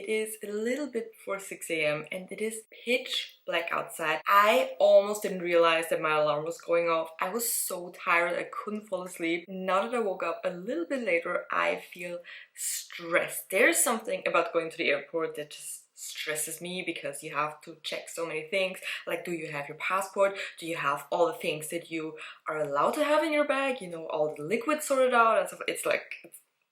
It is a little bit before 6 a.m. and it is pitch black outside. I almost didn't realize that my alarm was going off. I was so tired, I couldn't fall asleep. Now that I woke up a little bit later, I feel stressed. There's something about going to the airport that just stresses me because you have to check so many things. Like, do you have your passport? Do you have all the things that you are allowed to have in your bag? You know, all the liquids sorted out and stuff. It's like,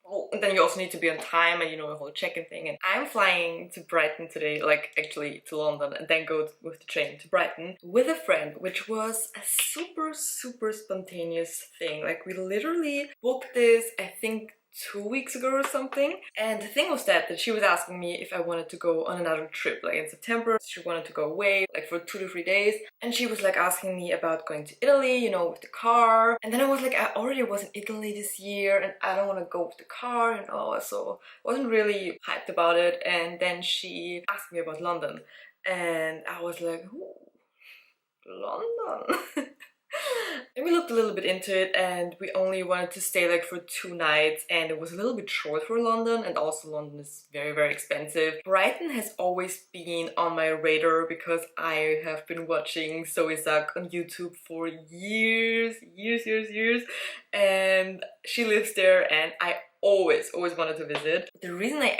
oh, and then you also need to be on time and you know the whole check-in thing. And I'm flying to Brighton today, like actually to London, and then go with the train to Brighton with a friend, which was a super spontaneous thing. Like, we literally booked this, I think 2 weeks ago or something. And the thing was that she was asking me if I wanted to go on another trip, like in September. She wanted to go away like for 2 to 3 days, and she was like asking me about going to Italy, you know, with the car. And then I was like, I already was in Italy this year and I don't want to go with the car and all, so I wasn't really hyped about it. And then she asked me about London and I was like, ooh, London. And we looked a little bit into it and we only wanted to stay like for 2 nights, and it was a little bit short for London, and also London is very expensive. Brighton has always been on my radar because I have been watching Zoe Zack on YouTube for years, and she lives there and I always wanted to visit. The reason we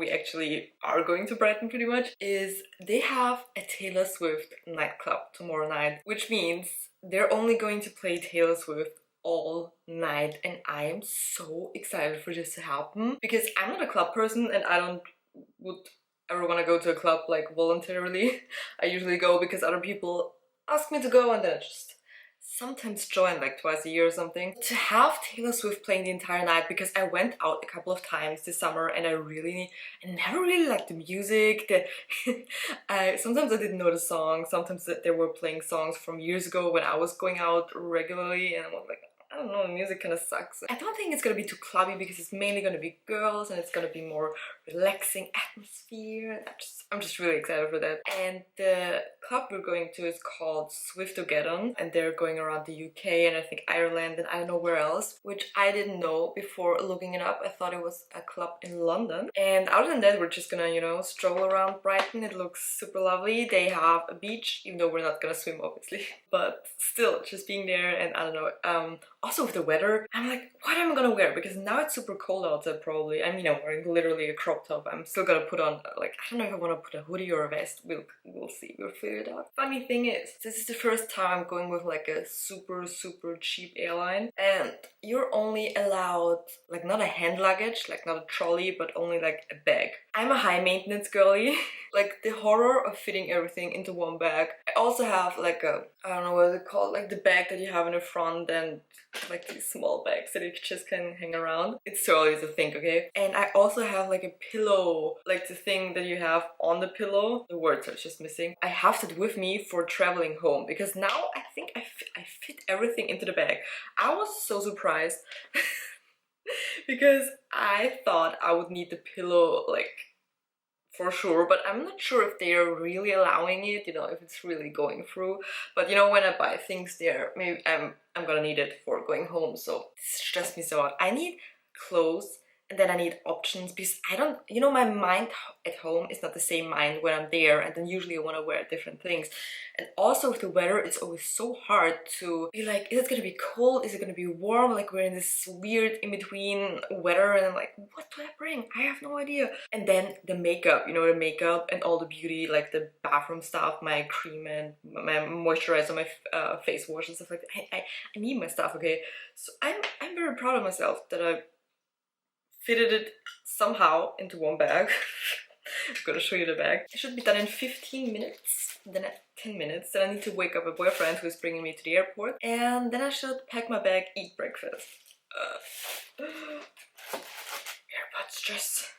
actually are going to Brighton pretty much, is they have a Taylor Swift nightclub tomorrow night, which means they're only going to play Taylor Swift all night, and I am so excited for this to happen because I'm not a club person and I would ever want to go to a club like voluntarily. I usually go because other people ask me to go, and then I just sometimes join like twice a year or something. To have Taylor Swift playing the entire night, because I went out a couple of times this summer and I never really liked the music. Sometimes I didn't know the song, sometimes they were playing songs from years ago when I was going out regularly, and I was like, I don't know, the music kind of sucks. I don't think it's gonna be too clubby because it's mainly gonna be girls and it's gonna be more relaxing atmosphere. And I'm just really excited for that. And the club we're going to is called Swiftogeddon, and they're going around the UK and I think Ireland and I don't know where else, which I didn't know before looking it up. I thought it was a club in London. And other than that, we're just gonna, you know, stroll around Brighton. It looks super lovely. They have a beach, even though we're not gonna swim obviously, but still, just being there. And I don't know, also with the weather, I'm like, what am I gonna wear? Because now it's super cold outside probably. I mean, I'm wearing literally a crop top. I'm still gonna put on, like, I don't know if I want to put a hoodie or a vest. We'll see, we'll figure it out. Funny thing is, this is the first time I'm going with like a super cheap airline, and you're only allowed like not a hand luggage, like not a trolley, but only like a bag. I'm a high maintenance girly. Like, the horror of fitting everything into one bag. I also have like a, I don't know what it's called, like the bag that you have in the front and like these small bags that you just can hang around. It's so easy to think, okay? And I also have like a pillow, like the thing that you have on the pillow. The words are just missing. I have that with me for traveling home because now I think I fit everything into the bag. I was so surprised because I thought I would need the pillow like for sure, but I'm not sure if they are really allowing it, you know, if it's really going through. But you know, when I buy things there, maybe I'm gonna need it for going home, so this stressed me so out. I need clothes, and then I need options, because I don't, you know, my mind at home is not the same mind when I'm there, and then usually I want to wear different things. And also with the weather, it's always so hard to be like, is it gonna be cold? Is it gonna be warm? Like, we're in this weird in-between weather, and I'm like, what do I bring? I have no idea. And then the makeup, you know, the makeup and all the beauty, like the bathroom stuff, my cream and my moisturizer, my face wash and stuff like that. I need my stuff, okay? So I'm very proud of myself that I fitted it somehow into one bag. I'm gonna show you the bag. It should be done in 15 minutes, then at 10 minutes. Then I need to wake up a boyfriend who is bringing me to the airport, and then I should pack my bag, eat breakfast. Airport stress.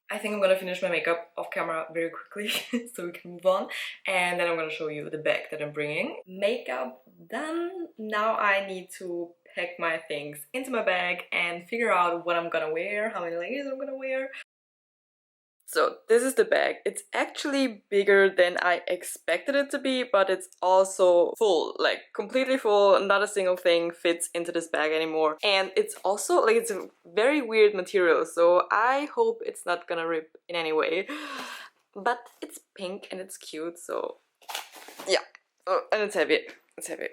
I think I'm gonna finish my makeup off camera very quickly so we can move on, and then I'm gonna show you the bag that I'm bringing. Makeup done. Now I need to pack my things into my bag and figure out what I'm gonna wear, how many layers I'm gonna wear. So this is the bag. It's actually bigger than I expected it to be, but it's also full, like completely full. Not a single thing fits into this bag anymore. And it's also like, it's a very weird material, so I hope it's not gonna rip in any way. But it's pink and it's cute, so yeah. Oh, and it's heavy. It's heavy.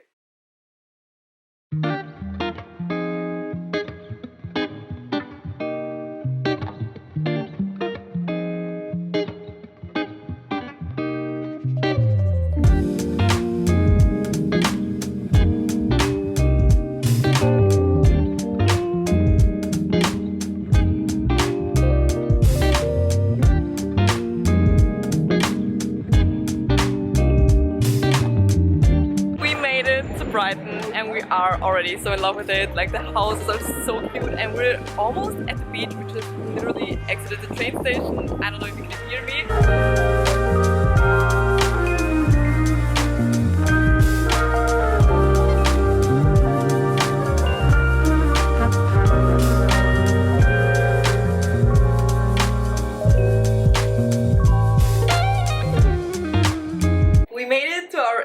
Brighton, and we are already so in love with it. Like, the houses are so cute, and we're almost at the beach. We just literally exited the train station. I don't know if you can hear me.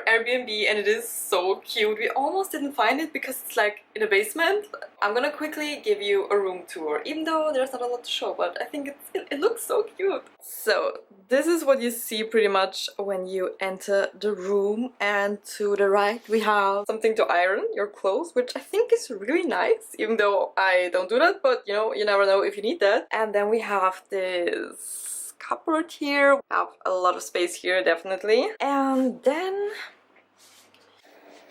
Airbnb, and it is so cute. We almost didn't find it because it's like in a basement. I'm gonna quickly give you a room tour, even though there's not a lot to show, but I think it looks so cute. So this is what you see pretty much when you enter the room, and to the right we have something to iron your clothes, which I think is really nice, even though I don't do that, but you know, you never know if you need that. And then we have this cupboard here. We have a lot of space here, definitely. And then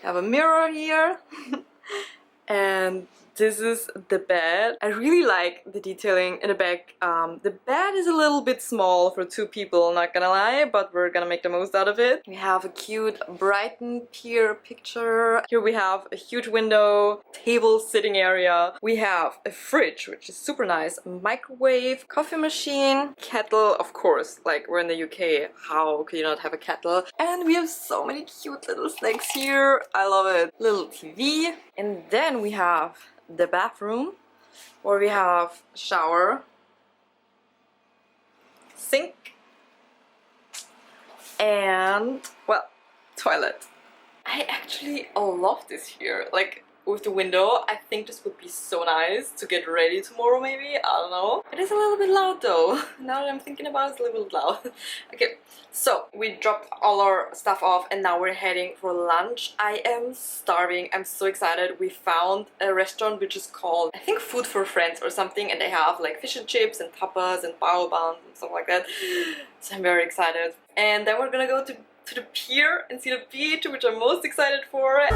I have a mirror here. And this is the bed. I really like the detailing in the back. The bed is a little bit small for two people, not gonna lie, but we're gonna make the most out of it. We have a cute Brighton pier picture. Here we have a huge window, table, sitting area. We have a fridge, which is super nice, a microwave, coffee machine, kettle, of course, like we're in the UK, how could you not have a kettle? And we have so many cute little snacks here. I love it. Little TV. And then we have the bathroom, where we have shower, sink, and, well, toilet. I actually love this here. Like, with the window, I think this would be so nice to get ready tomorrow, maybe. I don't know. It is a little bit loud though. Now that I'm thinking about it, it's a little bit loud. Okay, so we dropped all our stuff off and now we're heading for lunch. I am starving. I'm so excited. We found a restaurant which is called, I think, Food for Friends or something, and they have like fish and chips and tapas and bao buns and stuff like that. So I'm very excited. And then we're gonna go to the pier and see the beach, which I'm most excited for.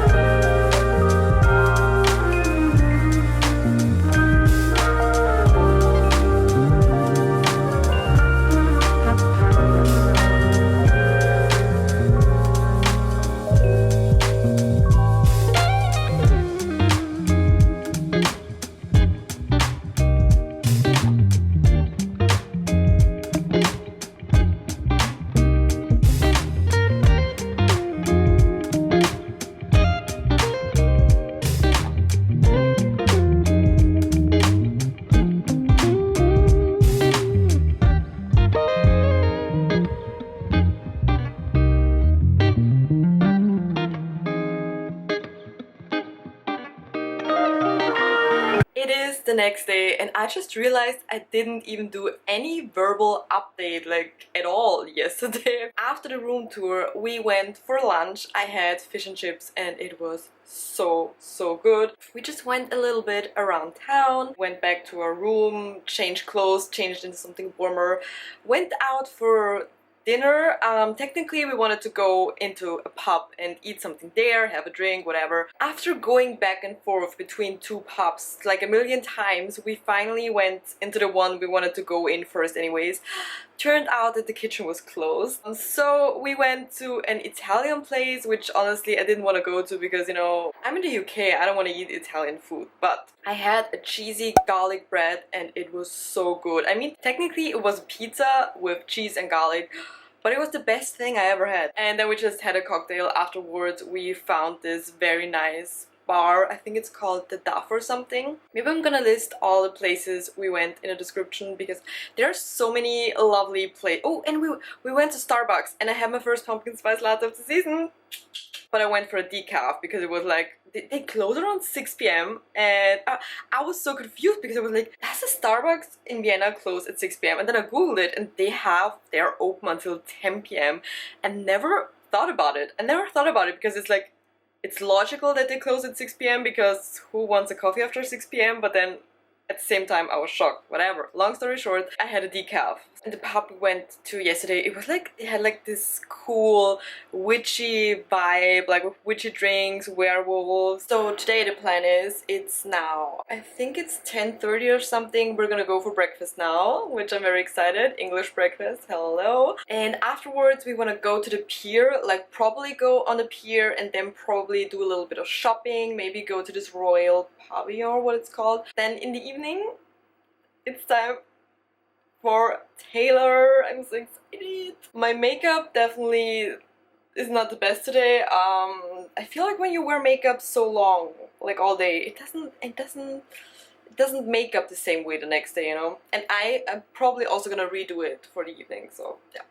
The next day, and I just realized I didn't even do any verbal update like at all yesterday. After the room tour we went for lunch. I had fish and chips and it was so good. We just went a little bit around town, went back to our room, changed clothes, changed into something warmer, went out for dinner. Technically we wanted to go into a pub and eat something there, have a drink, whatever. After going back and forth between two pubs like a million times, we finally went into the one we wanted to go in first anyways. Turned out that the kitchen was closed. So we went to an Italian place, which honestly I didn't want to go to because, you know, I'm in the UK, I don't want to eat Italian food. But I had a cheesy garlic bread and it was so good. I mean, technically it was pizza with cheese and garlic, but it was the best thing I ever had. And then we just had a cocktail afterwards. We found this very nice bar. I think it's called the Duff or something. Maybe I'm gonna list all the places we went in the description because there are so many lovely places. Oh, and we went to Starbucks and I had my first pumpkin spice latte of the season. But I went for a decaf because it was like, they close around 6 p.m. and I was so confused because I was like, has a Starbucks in Vienna closed at 6 p.m? And then I googled it and they're open until 10 p.m. and never thought about it. I never thought about it because it's like, it's logical that they close at 6 p.m. because who wants a coffee after 6 p.m? But then at the same time I was shocked. Whatever. Long story short, I had a decaf. And the pub we went to yesterday, it was like, it had like this cool witchy vibe, like with witchy drinks, werewolves. So today the plan is, it's now, I think it's 10:30 or something. We're gonna go for breakfast now, which I'm very excited. English breakfast, hello. And afterwards we wanna go to the pier, like probably go on the pier and then probably do a little bit of shopping, maybe go to this Royal Pavilion, what it's called. Then in the evening, it's time for Taylor. I'm so excited. My makeup definitely is not the best today. I feel like when you wear makeup so long, like all day, it doesn't make up the same way the next day, you know? And I'm probably also gonna redo it for the evening, so yeah.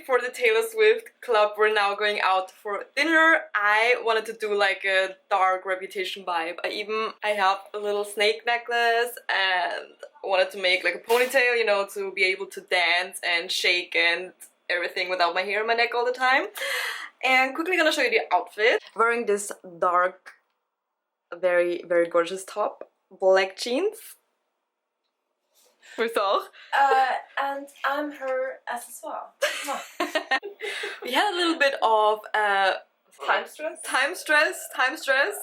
For the Taylor Swift club, we're now going out for dinner. I wanted to do like a dark Reputation vibe. I have a little snake necklace and wanted to make like a ponytail, you know, to be able to dance and shake and everything without my hair on my neck all the time. And quickly gonna show you the outfit. Wearing this dark, very, very gorgeous top, black jeans. And I'm her accessoire. We had a little bit of time stress,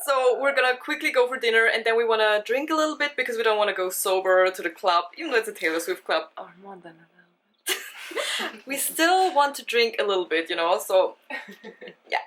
so we're gonna quickly go for dinner and then we wanna drink a little bit because we don't wanna go sober to the club, even though it's a Taylor Swift club. Or more than a little bit. We still want to drink a little bit, you know, so yeah.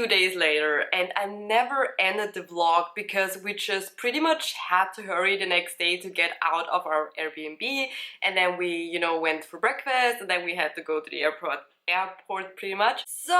Days later, and I never ended the vlog because we just pretty much had to hurry the next day to get out of our Airbnb, and then we, you know, went for breakfast and then we had to go to the airport airport pretty much. So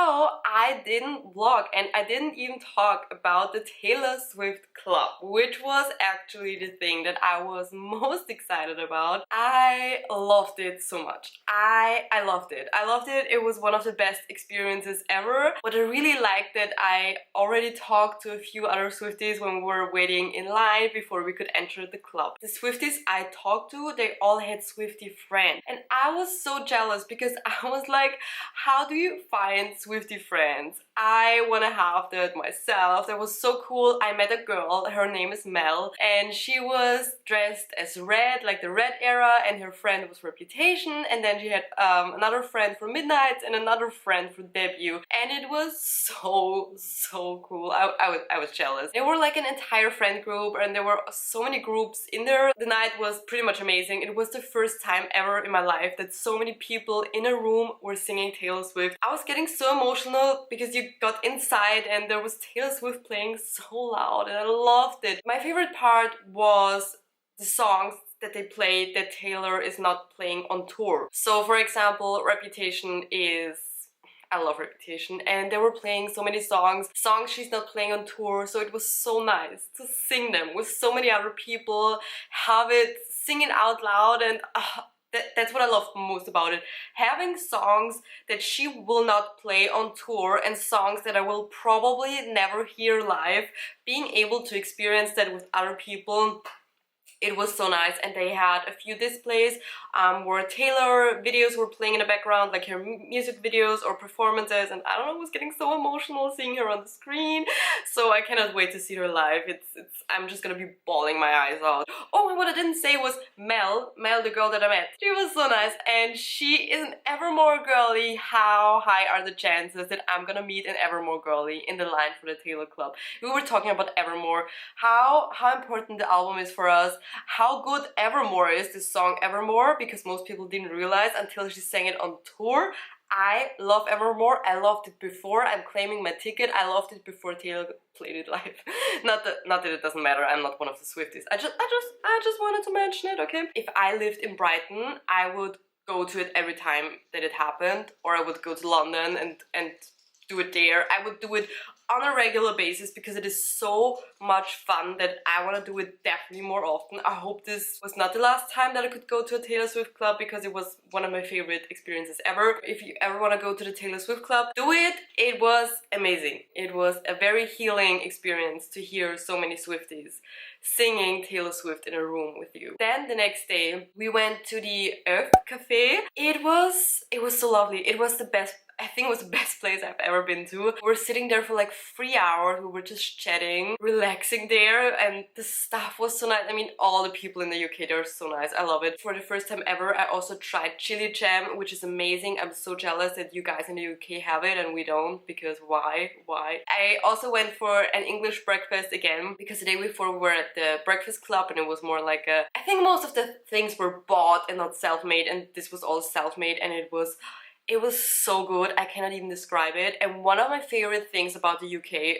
I didn't vlog and I didn't even talk about the Taylor Swift Club, which was actually the thing that I was most excited about. I loved it so much. I loved it. I loved it. It was one of the best experiences ever. What I really liked that I already talked to a few other Swifties when we were waiting in line before we could enter the club. The Swifties I talked to, they all had Swiftie friends. And I was so jealous because I was like, how do you find Swiftie friends? I want to have that myself. That was so cool. I met a girl, her name is Mel, and she was dressed as Red, like the Red era, and her friend was Reputation, and then she had another friend for Midnight and another friend for Debut, and it was so cool. I was jealous. They were like an entire friend group, and there were so many groups in there. The night was pretty much amazing. It was the first time ever in my life that so many people in a room were singing Taylor Swift. I was getting so emotional because you got inside and there was Taylor Swift playing so loud and I loved it. My favorite part was the songs that they played that Taylor is not playing on tour. So for example, Reputation is... I love Reputation, and they were playing so many songs she's not playing on tour, so it was so nice to sing them with so many other people, have it singing out loud, and that's what I love most about it. Having songs that she will not play on tour and songs that I will probably never hear live, being able to experience that with other people. It was so nice, and they had a few displays where Taylor videos were playing in the background, like her music videos or performances, and I don't know, I was getting so emotional seeing her on the screen, so I cannot wait to see her live. I'm just gonna be bawling my eyes out. Oh, and what I didn't say was Mel, the girl that I met. She was so nice, and she is an Evermore girly. How high are the chances that I'm gonna meet an Evermore girly in the line for the Taylor Club? We were talking about Evermore, how important the album is for us, how good Evermore is, this song Evermore, because most people didn't realize until she sang it on tour. I love Evermore. I loved it before. I'm claiming my ticket. I loved it before Taylor played it live. not that it doesn't matter. I'm not one of the Swifties. I just wanted to mention it, okay? If I lived in Brighton, I would go to it every time that it happened, or I would go to London and do it there. I would do it on a regular basis because it is so much fun that I want to do it definitely more often. I hope this was not the last time that I could go to a Taylor Swift club because it was one of my favorite experiences ever. If you ever want to go to the Taylor Swift club, do it. It was amazing. It was a very healing experience to hear so many Swifties singing Taylor Swift in a room with you. Then the next day we went to the Oeuf cafe. It was so lovely. It was the best, I think it was the best place I've ever been to. We were sitting there for like 3 hours. We were just chatting, relaxing there, and the staff was so nice. I mean, all the people in the UK, they're so nice. I love it. For the first time ever, I also tried chili jam, which is amazing. I'm so jealous that you guys in the UK have it and we don't, because why? I also went for an English breakfast again, because the day before we were at the breakfast club and it was more like a... I think most of the things were bought and not self-made, and this was all self-made, and it was so good. I cannot even describe it. And one of my favorite things about the UK,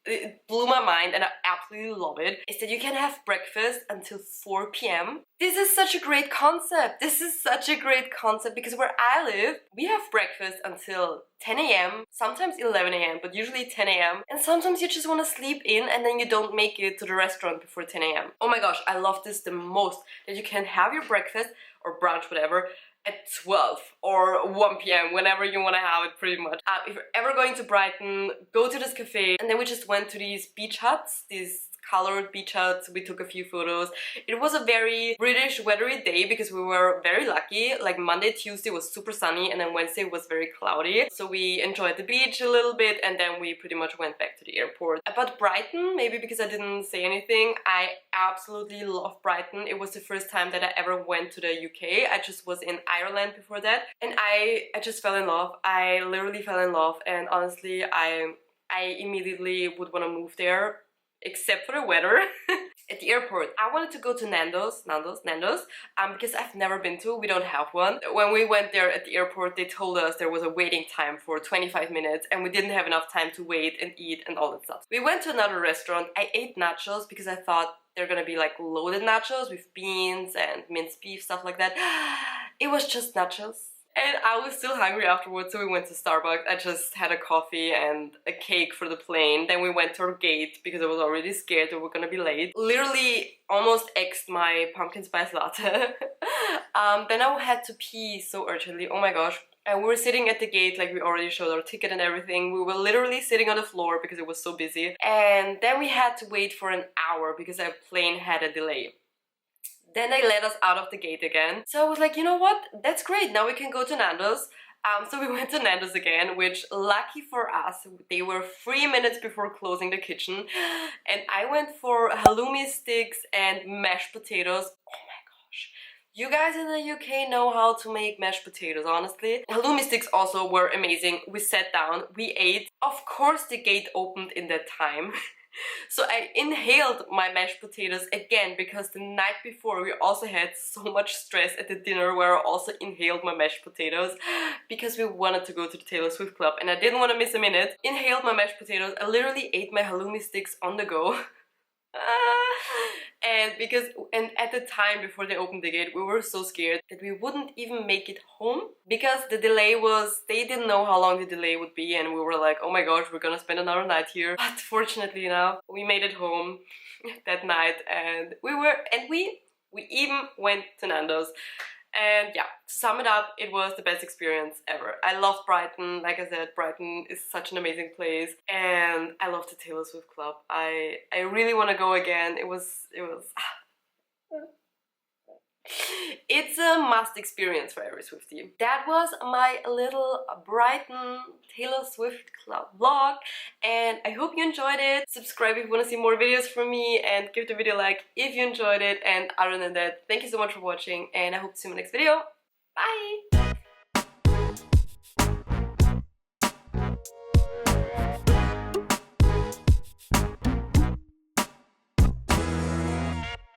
it blew my mind and I absolutely love it, is that you can have breakfast until 4 p.m. This is such a great concept. This is such a great concept because where I live, we have breakfast until 10 a.m, sometimes 11 a.m, but usually 10 a.m. And sometimes you just want to sleep in and then you don't make it to the restaurant before 10 a.m. Oh my gosh, I love this the most, that you can have your breakfast or brunch, whatever, at 12 or 1 p.m, whenever you want to have it, pretty much. If you're ever going to Brighton, go to this cafe. And then we just went to these beach huts, these colored beach huts. We took a few photos. It was a very British weathery day because we were very lucky. Like Monday, Tuesday was super sunny, and then Wednesday was very cloudy. So we enjoyed the beach a little bit, and then we pretty much went back to the airport. About Brighton, maybe because I didn't say anything, I absolutely love Brighton. It was the first time that I ever went to the UK. I just was in Ireland before that, and I just fell in love. I literally fell in love, and honestly, I immediately would want to move there, except for the weather. At the airport, I wanted to go to Nando's, because I've never been to. We don't have one. When we went there at the airport, they told us there was a waiting time for 25 minutes and we didn't have enough time to wait and eat and all that stuff. We went to another restaurant. I ate nachos because I thought they're gonna be like loaded nachos with beans and minced beef, stuff like that. It was just nachos. And I was still hungry afterwards, so we went to Starbucks. I just had a coffee and a cake for the plane. Then we went to our gate because I was already scared that we were gonna be late. Literally almost exed my pumpkin spice latte. Then I had to pee so urgently, oh my gosh. And we were sitting at the gate, like we already showed our ticket and everything. We were literally sitting on the floor because it was so busy. And then we had to wait for an hour because our plane had a delay. Then they let us out of the gate again. So I was like, you know what? That's great. Now we can go to Nando's. So we went to Nando's again, which lucky for us, they were 3 minutes before closing the kitchen. And I went for halloumi sticks and mashed potatoes. Oh my gosh. You guys in the UK know how to make mashed potatoes, honestly. Halloumi sticks also were amazing. We sat down, we ate. Of course the gate opened in that time. So I inhaled my mashed potatoes again because the night before we also had so much stress at the dinner where I also inhaled my mashed potatoes because we wanted to go to the Taylor Swift club and I didn't want to miss a minute. Inhaled my mashed potatoes, I literally ate my halloumi sticks on the go. And at the time before they opened the gate, we were so scared that we wouldn't even make it home because the delay was, they didn't know how long the delay would be, and we were like, oh my gosh, we're gonna spend another night here. But fortunately now we made it home that night, and we even went to Nando's. And yeah, to sum it up, it was the best experience ever. I loved Brighton. Like I said, Brighton is such an amazing place, and I love the Taylor Swift club. I really want to go again. It was it's a must experience for every Swiftie. That was my little Brighton Taylor Swift club vlog, and I hope you enjoyed it. Subscribe if you want to see more videos from me, and give the video a like if you enjoyed it. And other than that, thank you so much for watching, and I hope to see you in my next video. Bye!